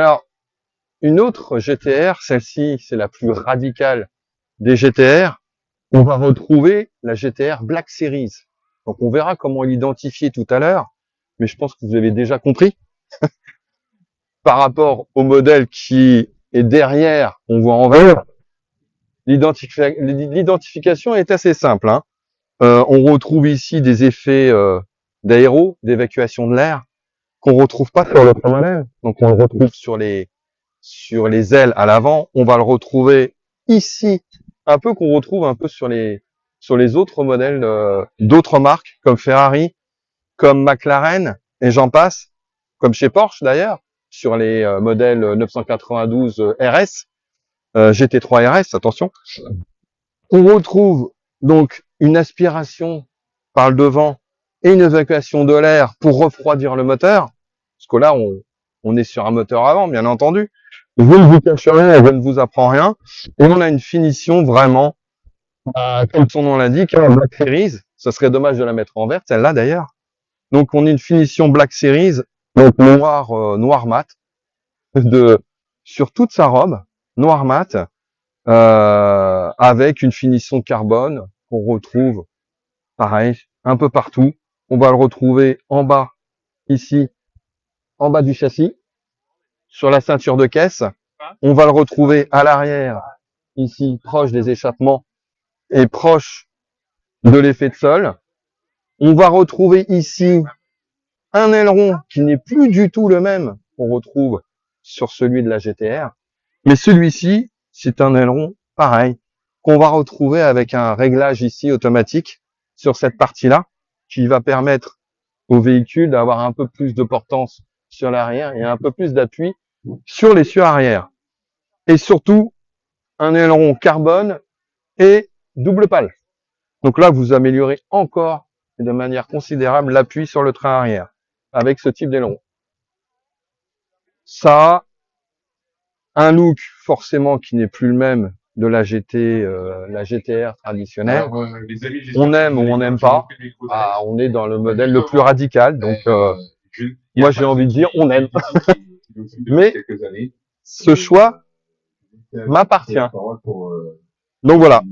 Alors, une autre GTR, celle-ci, c'est la plus radicale des GTR. On va retrouver la GTR Black Series. Donc, on verra comment l'identifier tout à l'heure, mais je pense que vous avez déjà compris. Par rapport au modèle qui est derrière, on voit en vert, l'identification est assez simple, hein. On retrouve ici des effets d'aéro, d'évacuation de l'air, qu'on retrouve pas sur l'autre modèle. Donc, on le retrouve sur les ailes à l'avant. On va le retrouver ici, un peu qu'on retrouve un peu sur les autres modèles d'autres marques, comme Ferrari, comme McLaren, et j'en passe, comme chez Porsche d'ailleurs, sur les modèles 992 RS, GT3 RS, attention. On retrouve donc une aspiration par le devant et une évacuation de l'air pour refroidir le moteur, parce que là, on est sur un moteur avant, bien entendu. Je ne vous cache rien, je ne vous apprends rien. Et on a une finition vraiment, comme son nom l'indique, hein, Black Series. Ça serait dommage de la mettre en vert, celle-là d'ailleurs. Donc on a une finition Black Series, donc noir mat, sur toute sa robe, noir mat, avec une finition carbone qu'on retrouve, pareil, un peu partout. On va le retrouver en bas, ici, en bas du châssis, sur la ceinture de caisse. On va le retrouver à l'arrière, ici, proche des échappements et proche de l'effet de sol. On va retrouver ici un aileron qui n'est plus du tout le même qu'on retrouve sur celui de la GTR. Mais celui-ci, c'est un aileron pareil, qu'on va retrouver avec un réglage ici automatique sur cette partie-là, qui va permettre au véhicule d'avoir un peu plus de portance sur l'arrière et un peu plus d'appui sur l'essieu arrière. Et surtout, un aileron carbone et double pale. Donc là, vous améliorez encore et de manière considérable l'appui sur le train arrière avec ce type d'aileron. Ça a un look forcément qui n'est plus le même de la GTR traditionnelle. Alors, on aime ou on n'aime pas. Ah, on est dans le modèle le plus radical. Donc, moi, j'ai envie de dire, on aime. Mais ce choix m'appartient. Donc voilà.